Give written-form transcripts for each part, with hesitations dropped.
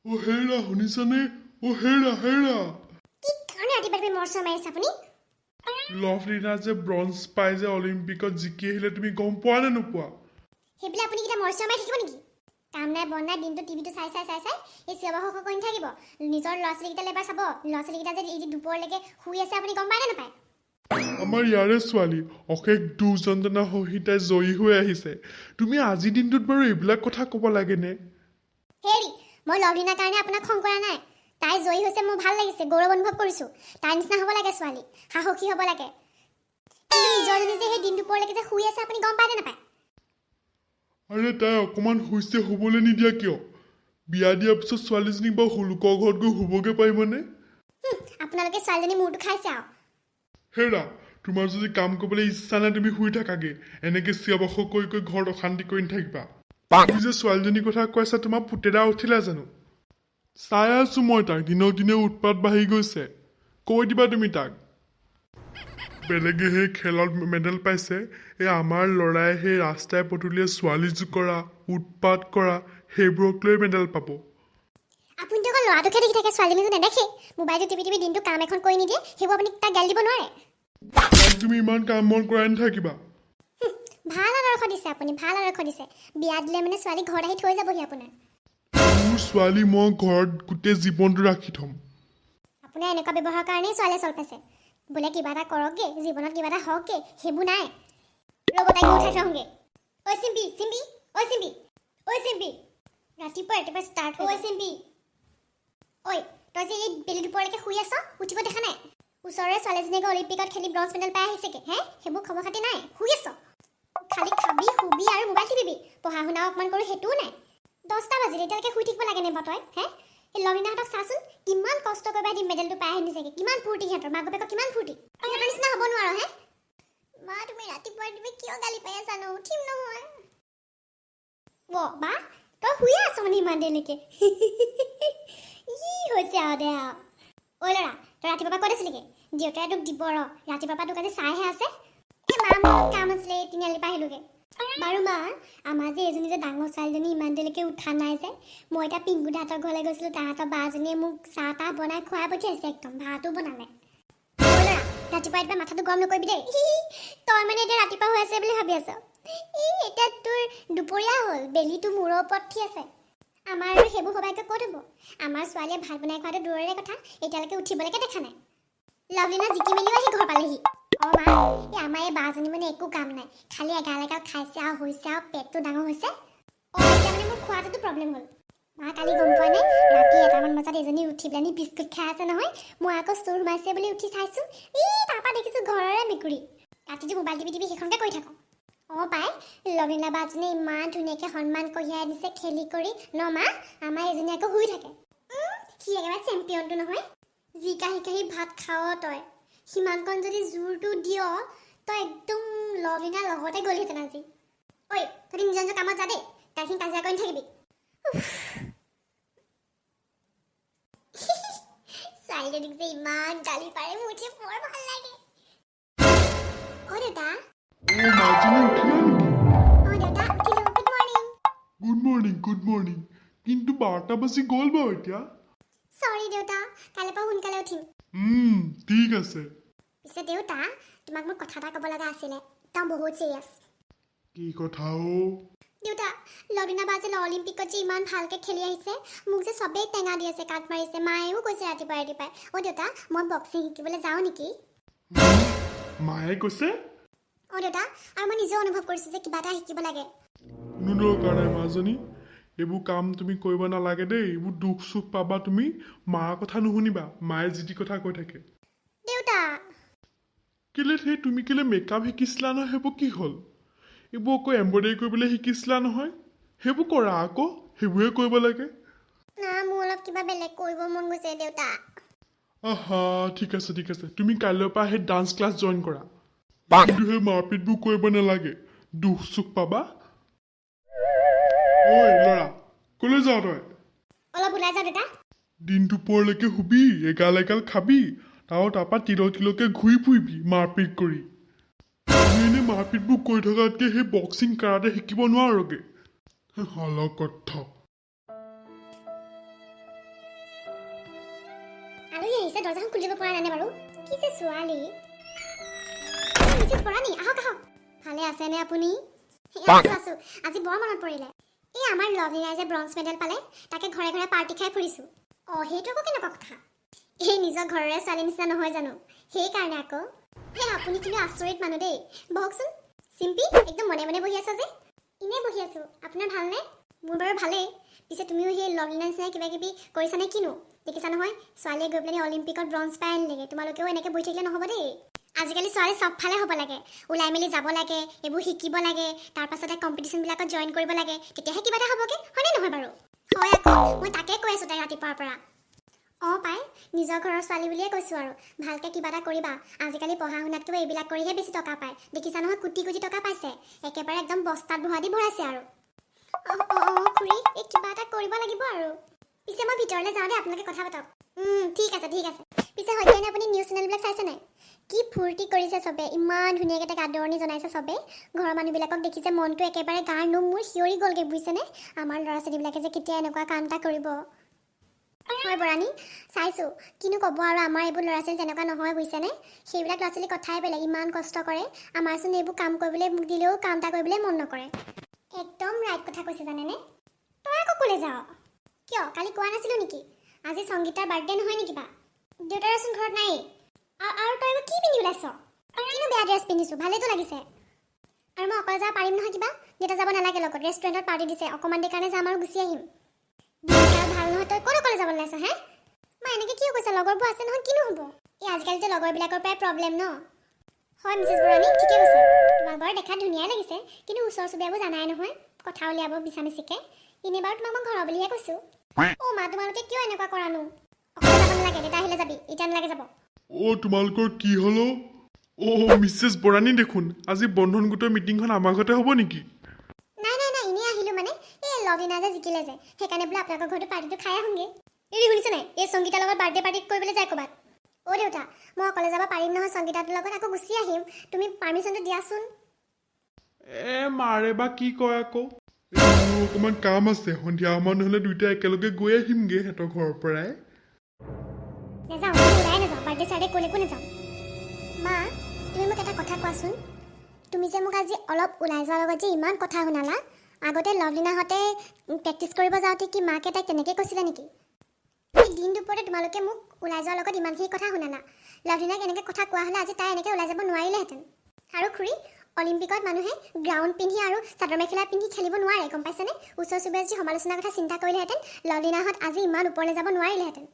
ও হেৰা শুনিছানে? ও হেৰা হেৰা কি কাৰণে ৰাতিপুৱা মৰচৰ মাৰিছে আপুনি? লভলিনা যে ব্ৰঞ্জ পাই যে অলিম্পিকত জিকি আহিলে তুমি গম পোৱা নে নোপোৱা? সেইবিলাক আপুনি কিটা মৰচৰ মাৰি থাকিব নেকি? কাম নাই বন নাই দিনটো টিভিটো চাই এই চিঞৰ কৰি থাকিব। নিজৰ ল'ৰা ছোৱালীকেইটালৈ এবাৰ চাব। ল'ৰা ছোৱালীকেইটা যে এই দুপৰলৈকে শুই আছে আপুনি গম পায় নে নাপায়? আমাৰ ইয়াৰে ছোৱালী অশেষ দুৰ্যন্ত্ৰণা সহি তাই জয়ী হৈ আহিছে। তুমি আজিৰ দিনটোত বাৰু এইবিলাক কথা ক'ব লাগেনে? হেৰি মই লভলিনাৰ কাৰণে আপোনাক খং কৰা নাই। তাই জয়ী হৈছে মোৰ ভাল লাগিছে, গৌৰৱ অনুভৱ কৰিছোঁ। তাইৰ নিচিনা হ'ব লাগে ছোৱালী, সাহসী হ'ব লাগে। কিন্তু নিজৰজনী যে সেই দিন দুপৰলৈকে যে শুই আছে আপুনি গম পায় নে নাপায়? আৰে তাই অকণমান হৈছে শুবলৈ নিদিয়া কিয়? বিয়া দিয়াৰ পিছত ছোৱালীজনীক বাৰু লোকৰ ঘৰত গৈ শুবগৈ পাৰিবনে? আপোনালোকে ছোৱালীজনী মূৰটো খাইছে আৰু। হেৰা তোমাৰ যদি কাম কৰিবলৈ ইচ্ছা নাই তুমি শুই থাকাগে। এনেকে চিঞৰ কৰি ঘৰত অশান্তি কৰি নাথাকিবা। তুমি যে ছোৱালীজনীৰ কথা কৈছা তোমাৰ পুতেৰা উঠিলে জানো? চাই আছো মই তাক, দিনক দিনে উৎপাত বাঢ়ি গৈছে। কৈ দিবা তুমি তাক। বেলেগে সেই খেলত মেডেল পাইছে, এই আমাৰ ল'ৰাই সেই ৰাস্তাই পদূলিয়ে ছোৱালী জোকৰা উৎপাত কৰা সেইবোৰক লৈ মেডেল পাব। আপুনিতো অকল ল'ৰাটোকে দেখি থাকে, ছোৱালীজনীটো নেদেখে। মোবাইলটো টিপি দিনটো কাম এখন কৰি নিদিয়ে, সেইবোৰ আপুনি তাক গালি দিব নোৱাৰে। তাক তুমি ইমান কাম বন কৰাই নাথাকিবা। ভাল আদৰ্শ দিছে আপুনি, ভাল আদৰ্শ দিছে। বিয়া দিলে মানে ছোৱালী ঘৰত আহি থৈ যাবহি আপোনাৰ। মোৰ ছোৱালী মই ঘৰত গোটেই জীৱনটো ৰাখি থ'ম। আপোনাৰ এনেকুৱা ব্যৱহাৰৰ কাৰণেই ছোৱালীয়ে চল পাইছে। বোলে কিবা এটা কৰকগে, জীৱনত কিবা এটা হওকগে, সেইবোৰ নাই। ৰ'ব তাইক উঠাই থওঁগে। ঐ চিম্পি, চিম্পি, ঐ চিম্পি, ঐ চিম্পি। ৰাতিপুৱা ষ্টাৰ্ট ঐ চিম্পি। ঐ তই যে এই বেলি দুপৰলৈকে শুই আছ, উঠিব দেখা নাই? ওচৰৰে ছোৱালীজনীকে অলিম্পিকত খেলি ব্ৰঞ্জ মেডেল পাই আহিছেগে। সেইবোৰ খবৰ খাতি নাই, শুই আছ। খালি খাবি শুবি আৰু মোবাইল টিপিবি। পঢ়া শুনাও অকণমান কৰোঁ সেইটোও নাই। 10টা বাজিলে এতিয়ালৈকে শুই থাকিব লাগে নে বাৰু তই? এই লভলিনাহঁতক চাচোন, কিমান কষ্ট কৰি সিহঁতি মেডেলটো পাই আহিছেগে। কিমান ফূৰ্তি সিহঁতৰ, মাক বাপেকৰ কিমান ফূৰ্তি। সিহঁতৰ নিচিনা হ'ব নোৱাৰো। মা তুমি ৰাতিপুৱা কিয় গালি পাই আছা? উঠিম নহয়। বা তই শুইয়ে আছ মানে ইমান দেৰিলৈকে? হৈছে আৰু দে আৰু। ঐ ল'ৰা তই ৰাতিপুৱাৰ পৰা ক'ত আছিলিগে? দেউতাই তোক দিব ৰ, ৰাতিপুৱাৰ পৰা তোক আজি চাইহে আছে। মা মোৰ কাম আছিলে, তিনিআলিৰ পৰা আহিলোগে। বাৰু মা, আমাৰ যে এজনী যে ডাঙৰ ছোৱালীজনী ইমান দেৰিলৈকে উঠা নাই যে। মই এতিয়া পিংকু দাহঁতৰ ঘৰলৈ গৈছিলোঁ, তাহাঁতৰ বাজনীয়ে মোক চাহ তাহ বনাই খুৱাই পঠিয়াইছে, একদম ভাতো বনালে। ৰাতিপুৱা মাথাটো গৰম নকৰিবি দেই। তই মানে এতিয়া ৰাতিপুৱা হৈ আছে বুলি ভাবি আছ। এতিয়া তোৰ দুপৰীয়া হ'ল, বেলিটো মূৰৰ ওপৰত উঠি আছে। আমাৰ আৰু সেইবোৰ সবাইকে ক'ত হ'ব? আমাৰ ছোৱালীয়ে ভাত বনাই খোৱাটো দূৰৰে কথা, এতিয়ালৈকে উঠিবলৈকে দেখা নাই। লভলিনা জিকি মেলিও আহি ঘৰ পালেহি। মা আমাৰ এই বাজনী মানে একো কাম নাই, খালি এগাল খাইছে আৰু হৈছে আৰু পেটটো ডাঙৰ হৈছে। এতিয়া মানে মোৰ খোৱাটোতো প্ৰব্লেম হ'ল। মা কালি গম পোৱা নাই, ৰাতি 1টামান বজাত এজনী উঠি পেলানি বিস্কুট খাই আছে নহয়। মই আকৌ চোৰ সোমাইছে বুলি উঠি চাইছোঁ, তাৰপৰা দেখিছোঁ ঘৰৰে মেকুৰী। ৰাতিটো মোবাইল টিপি সেইখনকে কৰি থাকক। পাই লভলিনা বাজনীয়ে ইমান ধুনীয়াকৈ সন্মান কঢ়িয়াই দিছে খেলি কৰি ন মা। আমাৰ এজনী আকৌ শুই থাকে। সি একেবাৰে চেম্পিয়নটো নহয়। যি কাহি ভাত খাৱ তই, সিমানকণ যদি জোৰটো দিয় তই একদম লভলিনাৰ লগতে গ'লিহেঁতেন আজি। ঐ তহঁতি নিজৰ নিজৰ কামত যা দেই, তাইখিনি কাজিয়া কৰি নাথাকিবি। ছোৱালীজনীক যে ইমান গালি পাৰে, মোৰ যে বৰ ভাল লাগে। দেউতা। মাজনী উঠিলা নেকি? দেউতা উঠিলোঁ, good morning. Good morning, good morning. কিন্তু 12টা বাজি গ'ল বাৰু এতিয়া। চৰি দেউতা, কাইলৈৰ পৰা সোনকালে উঠিম। ঠিক আছে। পিছে দেউতা, তোমাক মোক কথা এটা ক'ব লগা আছিলে, একদম বহুত চিৰিয়াছ। কি কথা দেউতা, লভলিনা বা যে অলিম্পিকত যে ইমান ভালকৈ খেলি আহিছে, মোক যে চবেই টেঙা দি আছে, কাট মাৰিছে। মায়েও কৈছে ৰাতিপুৱাই দেউতা মই বক্সিং শিকিবলৈ যাওঁ নেকি? মায়ে কৈছে? দেউতা, আৰু মই নিজেও অনুভৱ কৰিছোঁ যে কিবা এটা শিকিব লাগে। কোনো দৰকাৰ নাই মাজনী, এইবোৰ কাম তুমি কৰিব নালাগে দেই। এইবোৰ দুখ চুখ পাবা তুমি। মাৰ কথা নুশুনিবা, মায়ে যি টি কথা কৈ থাকে। দেউতা তুমি কেলে মেকআপ শিকিছিলা নহয়, সেইবোৰ কি হ'ল? এইবোৰ আকৌ এম্ব্ৰইডাৰী কৰিবলৈ শিকিছিলা নহয়, সেইবোৰ কৰা আকৌ, সেইবোৰহে কৰিব লাগে। মোৰ অলপ কিবা বেলেগ কৰিব মন গৈছে দেউতা। ঠিক আছে তুমি কাইলৈৰ পৰা সেই ডান্স ক্লাছ জইন কৰা। কিন্তু সেই মাৰপিটবোৰ কৰিব নালাগে, দুখ চুখ পাবা। ঐ ল'ৰা, কলৈ যাৱ তই? অলপ ওলাই যাওঁ দেউতা। দিন দুপৰলৈকে শুবি, এগাল খাবি, তাৰপৰা তিলকে ঘূৰি ফুৰিবি মাৰপিট কৰি। তুমি এনেই মাৰপিটবোৰ কৰি থকাতকে সেই বক্সিং কাৰাতে শিকিব নোৱাৰগে? অলকথ। আলহী আহিছে, দৰ্জাখন খুলি দিব পৰা নাই নে বাৰু? কি যে ছোৱালী। মিছেছ বৰানী, আহক আহক। ভালে আছেনে আপুনি? আছো আছো। আজি বৰ মনত পৰিলে। এই আমাৰ লভলিনাই যে ব্ৰঞ্জ মেডেল পালে, তাকে ঘৰে ঘৰে পাৰ্টি খাই ফুৰিছো। সেইটো আকৌ কেনেকুৱা কথা? এই নিজৰ ঘৰৰে ছোৱালী নিচিনা নহয় জানো, সেইকাৰণে আকৌ। আপুনি কিন্তু আচৰিত মানুহ দেই। বহকচোন। চিম্পি, একদম মনে মনে বহি আছা যে? এনেই বহি আছো। আপোনাৰ ভালনে? মোৰ বাৰু ভালেই। পিছে তুমিও সেই লভলিনাৰ নিচিনা কিবা কিবি কৰিছানে কিনো? দেখিছা নহয়, ছোৱালীয়ে গৈ পেলাই অলিম্পিকত ব্ৰঞ্জ পাই আনিলেগে। তোমালোকেও এনেকৈ বহি থাকিলে নহ'ব দেই। আজিকালি ছোৱালী চবফালে হ'ব লাগে, ওলাই মেলি যাব লাগে, এইবোৰ শিকিব লাগে, তাৰপাছতে কম্পিটিশ্যনবিলাকত জইন কৰিব লাগে, তেতিয়াহে কিবা এটা হ'বগে, হয়নে নহয় বাৰু? হয় আকৌ, মই তাকে কৈ আছোঁ তাই ৰাতিপুৱাৰ পৰা। পাই, নিজৰ ঘৰৰ ছোৱালী বুলিয়ে কৈছোঁ আৰু। ভালকৈ কিবা এটা কৰিবা। আজিকালি পঢ়া শুনাতকৈ এইবিলাক কৰিহে বেছি টকা পায়। দেখিছা নহয়, কোটি কোটি টকা পাইছে। একেবাৰে একদম বস্তাত ভৰাই দি ভৰাইছে আৰু। খুৰী, এই কিবা এটা কৰিব লাগিব আৰু। পিছে মই ভিতৰলৈ যাওঁ দেই, আপোনালোকে কথা পাতক। ঠিক আছে ঠিক আছে। পিছে সদ্যহতে আপুনি নিউজ চেনেলবিলাক চাইছে নাই? কি ফূৰ্তি কৰিছে চবে, ইমান ধুনীয়াকৈ তাক আদৰণি জনাইছে চবে। ঘৰৰ মানুহবিলাকক দেখিছে মনটো একেবাৰে গাৰ নোম মোৰ শিয়ৰি গ'লগৈ, বুজিছেনে? আমাৰ ল'ৰা ছোৱালীবিলাকে যে কেতিয়া এনেকুৱা কাম এটা কৰিব। হয় বৰানী, চাইছোঁ। কিনো ক'ব আৰু, আমাৰ এইবোৰ ল'ৰা ছোৱালী তেনেকুৱা নহয়, বুজিছেনে? সেইবিলাক ল'ৰা ছোৱালীৰ কথাই বেলেগ, ইমান কষ্ট কৰে। আমাৰচোন এইবোৰ কাম কৰিবলৈ দিলেও কাম এটা কৰিবলৈ মন নকৰে। একদম ৰাইট কথা কৈছে জানেনে? তই আকৌ ক'লৈ যাৱ? কিয়, কালি কোৱা নাছিলোঁ নেকি? আজি সংগীতাৰ বাৰ্থডে নহয় নেকি বা? দেউতাৰচোন ঘৰত নাই। আৰু তই কি পিন্ধি ওলাইছ? কিনো বেয়া ড্ৰেছ পিন্ধিছোঁ, ভালেইতো লাগিছে। আৰু মই অকলে যাব পাৰিম নহয় কিবা? দেউতা যাব নালাগে লগত, ৰেষ্টুৰেণ্টত পাৰ্টি দিছে, অকণমান দেৰি কাৰণে যাম আৰু গুচি আহিম। ভাল নহয়, তই ক'ত অকলে যাব ওলাইছ হে? মই এনেকৈ কিয় কৈছা, লগৰবোৰ আছে নহয়, কিনো হ'ব? এই আজিকালিতো লগৰবিলাকৰ পৰাই প্ৰব্লেম ন? হয় মিছেছ বৰানী, ঠিকে কৈছে। তোমাক বাৰু দেখাত ধুনীয়াই লাগিছে, কিন্তু ওচৰ চুবুৰীয়াবোৰ জানাই নহয়, কথা উলিয়াব মিছামিছিকে। এনেই বাৰু তোমাক মই ঘৰৰ বুলিহে কৈছোঁ। মা, তোমালোকে কিয় এনেকুৱা কৰানো? অকলে যাব নালাগে, দেউতা আহিলে যাবি, এতিয়া নালাগে যাব। তোমালোকৰ কি হ'ল? মিছেছ বৰানী দেখোন। আজি বন্ধন গোটৰ মিটিংখন আমাৰ ঘৰতে হ'ব নেকি? নাই এনেই আহিলোঁ মানে। এই লভলিনা যে জিকিলে যে, সেইকাৰণে বোলে আপোনালোকৰ ঘৰতো পাৰ্টিটো খাই আহোঁগৈ। শুনিছে নাই, এই সংগীতাৰ লগত বাৰ্থডে পাৰ্টি কৰিবলৈ যায় ক'ৰবাত। দেউতা, মই অকলে যাব পাৰিম নহয়, সংগীতাটোৰ লগত আকৌ গুচি আহিম। তুমি পাৰ্মিশ্যনটো দিয়াচোন। মাৰে বা কি কয় আকৌ। মোৰ অকণমান কাম আছে, সন্ধিয়া সময়ত নহ'লে দুইটা একেলগে গৈ আহিমগৈ সিহঁতৰ ঘৰৰ পৰাই। নাযাওঁ, ওলাই নাযাওঁ, বাৰ্থডে চাৰ্থডে ক'লৈকো নাযাওঁ। মা, তুমি মোক এটা কথা কোৱাচোন। তুমি যে মোক আজি অলপ ওলাই যোৱাৰ লগত যে ইমান কথা শুনালা, আগতে লভলিনাহঁতে প্ৰেক্টিছ কৰিব যাওঁতে কি মাকে তাইক তেনেকৈ কৈছিলে নেকি? এই দিন দুপৰতে তোমালোকে মোক ওলাই যোৱাৰ লগত ইমানখিনি কথা শুনালা। লভলিনাক এনেকৈ কথা কোৱা হ'লে আজি তাই এনেকৈ ওলাই যাব নোৱাৰিলেহেঁতেন। আৰু খুৰী, অলিম্পিকত মানুহে গ্ৰাউণ্ড পিন্ধি আৰু চাদৰ মেখেলা পিন্ধি খেলিব নোৱাৰে, গম পাইছেনে? ওচৰ চুবুৰীয়া যদি সমালোচনাৰ কথা চিন্তা কৰিলেহেঁতেন, লভলিনাহঁত আজি ইমান ওপৰলৈ যাব নোৱাৰিলেহেঁতেন।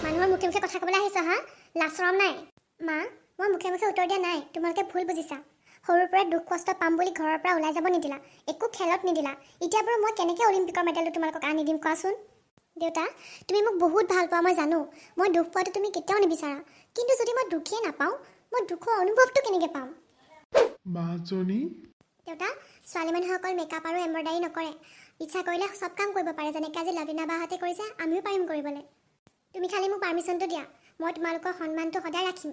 মানুহৰ মুখে মুখে কথা ক'বলৈ আহিছা হা? লাজ শৰম নাই? মা, মই মুখে মুখে উত্তৰ দিয়া নাই, তোমালোকে ভুল বুজিছা। সৰুৰ পৰা দুখ কষ্ট পাম বুলি ঘৰৰ পৰা ওলাই যাব নিদিলা, একো খেলত নিদিলা। এতিয়া বাৰু মই কেনেকৈ অলিম্পিকৰ মেডেলটো তোমালোকক আনি দিম কোৱাচোন? দেউতা, তুমি মোক বহুত ভাল পোৱা মই জানো। মই দুখ পোৱাটো তুমি কেতিয়াও নিবিচাৰা, কিন্তু যদি মই দুখেই নাপাওঁ, মই দুখৰ অনুভৱটো কেনেকৈ পাম? মাজনী, দেউতা, ছোৱালী মানুহে অকল মেকআপ আৰু এম্ব্ৰইডাৰী নকৰে, ইচ্ছা কৰিলে চব কাম কৰিব পাৰে। যেনেকৈ আজি লভলিনা বাহঁতে কৰিছে, আমিও পাৰিম কৰিবলৈ। তুমি খালি মোক পাৰ্মিশ্যনটো দিয়া, মই তোমালোকৰ সন্মানটো সদায় ৰাখিম।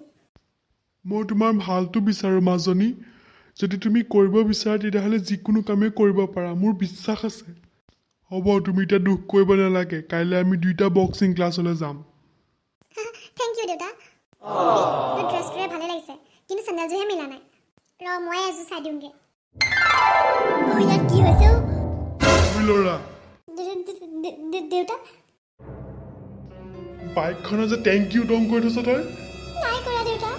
মই তোমাৰ ভালটো বিচাৰোঁ মাজনী। যদি তুমি কৰিব বিচাৰা তেতিয়াহ'লে যিকোনো কামেই কৰিব পাৰা, মোৰ বিশ্বাস আছে। হ'ব, তুমি এতিয়া দুখ কৰিব নালাগে। কাইলৈ আমি দুইটা বক্সিং ক্লাছলৈ যাম। থেংক ইউ দেউতা। তোৰ ড্ৰেছটোৰে ভালে লাগিছে, কিন্তু চেণ্ডেলযোৰহে মিলা নাই। মই এযোৰ চাই দিওঁগৈ। ইয়াত কি হৈছে? ল'ৰা, দেউতা, বাইকখনৰ যে টেংকি উদং কৰি থৈছ তই। নাই কৰা দেউতা।